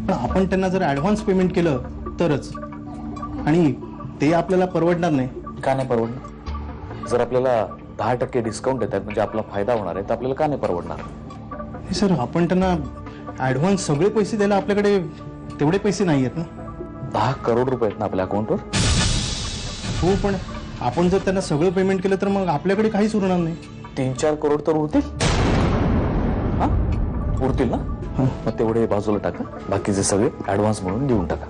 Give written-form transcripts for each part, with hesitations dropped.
पण आपण त्यांना जर ॲडव्हान्स पेमेंट केलं तरच, आणि ते आपल्याला परवडणार नाही. का नाही परवडणार? जर आपल्याला 10% डिस्काउंट देतात म्हणजे आपला फायदा होणार आहे, तर आपल्याला का नाही परवडणार? सर, आपण त्यांना ॲडव्हान्स सगळे पैसे द्यायला आपल्याकडे तेवढे पैसे नाही आहेत ना. 10 करोड रुपये आहेत ना आपल्या अकाउंटवर. हो, पण आपण जर त्यांना सगळं पेमेंट केलं तर मग आपल्याकडे काहीच उरणार नाही. 3-4 करोड तर उरतील. हा, उरतील ना? मग तेवढे बाजूला टाका, बाकीचे सगळे ऍडव्हान्स म्हणून देऊन टाका.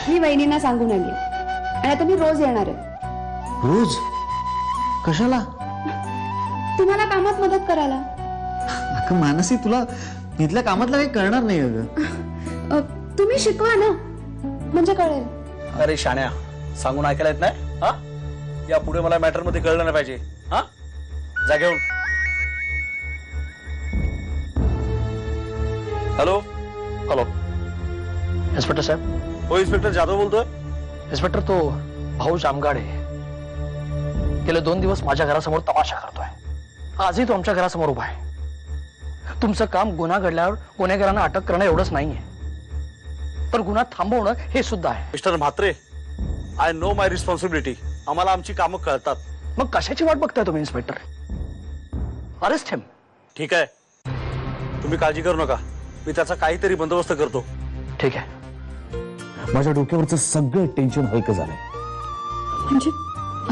मी वहिनींना सांगून आली आणि आता मी रोज येणार आहे. रोज? कशाला? तुम्हाला कामात मदत करायला. अगं मानसी, तुला इथल्या कामातलं काही करणार नाही. अगं तुम्ही शिकवा ना, म्हणजे कळेल. अरे शाण्या, सांगून ऐकायला येत नाही? हा, या पुढे मला मॅटर मध्ये कळलं नाही पाहिजे. हा, जा घेऊन. हॅलो हॅलो, इन्स्पेक्टर साहेब. हो, इन्स्पेक्टर जाधव बोलतोय. इन्स्पेक्टर, तो भाऊ जामगाडे गेले 2 दिवस माझ्या घरासमोर तमाशा करतोय. आजही तो आमच्या घरासमोर उभा आहे. तुमचं काम गुन्हा घडल्यावर गुन्हेगारांना अटक करणं एवढंच नाहीये, तर गुन्हा थांबवणं हे सुद्धा आहे. Mister Mhatre, I know my responsibility. आम्हाला आमची कामं कळतात. मग कशाची वाट बघताय तुम्ही इन्स्पेक्टर? अरेस्ट हिम. ठीक आहे, तुम्ही काळजी करू नका. मी त्याचा काहीतरी बंदोबस्त करतो. ठीक आहे. माझ्या डोक्यावरचं सगळं टेन्शन हलकं झालंय. म्हणजे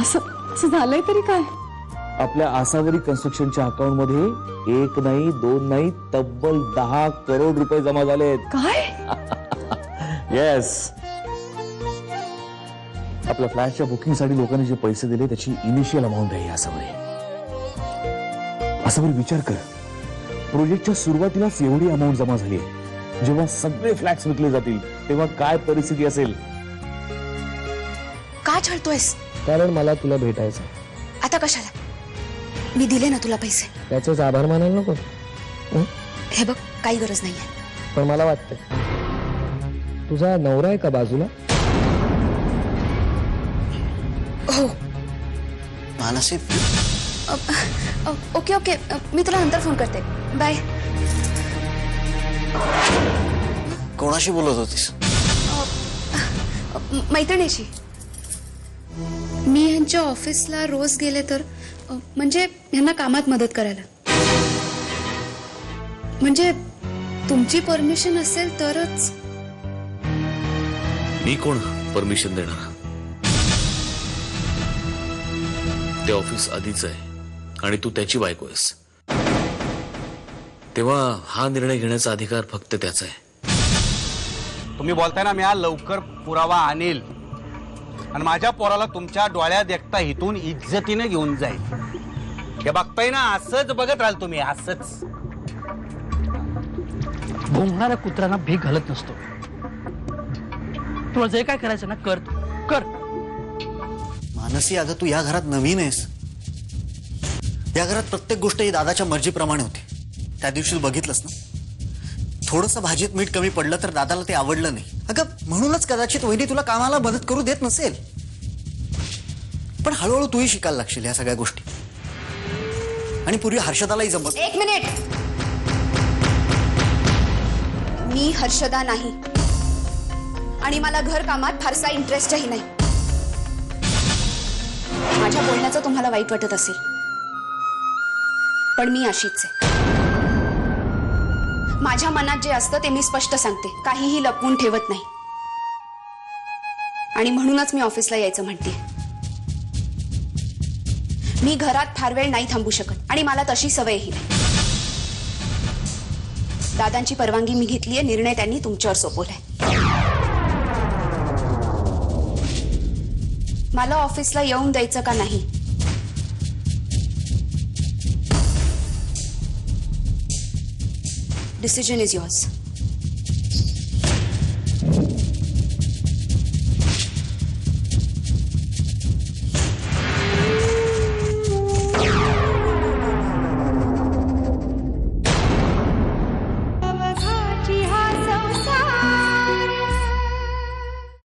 असं झालंय तरी काय? आपल्या आसावरी कन्स्ट्रक्शनच्या अकाउंट मध्ये 1 नाही 2 नाही तब्बल 10 करोड रुपये जमा झालेत. काय? येस. आपल्या फ्लॅटच्या बुकिंगसाठी लोकांनी जे पैसे दिले त्याची इनिशियल अमाऊंट आहे आसावरी. आसावरी, विचार कर, प्रोजेक्टच्या सुरुवातीलाच एवढी अमाऊंट जमा झाली आहे. जेव्हा सगळे फ्लॅट्स विकले जातील तेव्हा काय परिस्थिती असेल? का छळतोयस? कारण मला तुला भेटायचं. आता कशाला? मी दिले ना तुला पैसे. त्याचेच आभार मानायला नको. हे बघ, काही गरज नाहीये. पण मला वाटतं तुझा नवरा आहे का बाजूला? हो. मानसी, ओके ओके, मी तुला नंतर फोन करते. बाय. कोणाशी बोलत होतीस? मैत्रिणीशी. मी यांच्या ऑफिसला रोज गेले तर म्हणजे यांना कामात मदत करायला. म्हणजे तुमची परमिशन असेल तरच. मी कोण परमिशन देणार? ते ऑफिस आधीच आहे आणि तू त्याची बायको आहेस, तेव्हा हा निर्णय घेण्याचा अधिकार फक्त त्याचा आहे. तुम्ही बोलताय ना, मी हा लवकर पुरावा आणेल आणि माझ्या पोराला तुमच्या डोळ्यात देखता इथून इज्जतीने घेऊन जाईल. हे बघताय ना, असंच बघत राहाल तुम्ही, असंच. भोंगणाऱ्या कुत्र्यांना भीक घालत नसतो. तुला जे काय करायचं ना कर. मानसी, अगं तू या घरात नवीन आहेस. या घरात प्रत्येक गोष्ट ही दादाच्या मर्जीप्रमाणे होती. त्या दिवशी बघितलंस ना, थोडंसं भाजीत मीठ कमी पडलं तर दादाला ते आवडलं नाही. अगं म्हणूनच कदाचित वहिनी तुला कामाला मदत करू देत नसेल. पण हळूहळू तूही शिकायला लागशील या सगळ्या गोष्टी. आणि पूर्वी हर्षदालाही जमत. 1 मिनिट. मी हर्षदा नाही आणि मला घर कामात फारसा इंटरेस्टही नाही. माझ्या बोलण्याचं तुम्हाला वाईट वाटत असेल, पण मी अशीच आहे. माझ्या मनात जे असतं ते मी स्पष्ट सांगते, काहीही लपवून ठेवत नाही. आणि म्हणूनच मी ऑफिसला यायचं म्हणते. मी घरात फार वेळ नाही थांबू शकत आणि मला तशी सवयही नाही. दादांची परवानगी मी घेतलीये, निर्णय त्यांनी तुमच्यावर सोपवलाय. मला ऑफिसला येऊन द्यायचं का नाही डिसिजन इज युअर्स.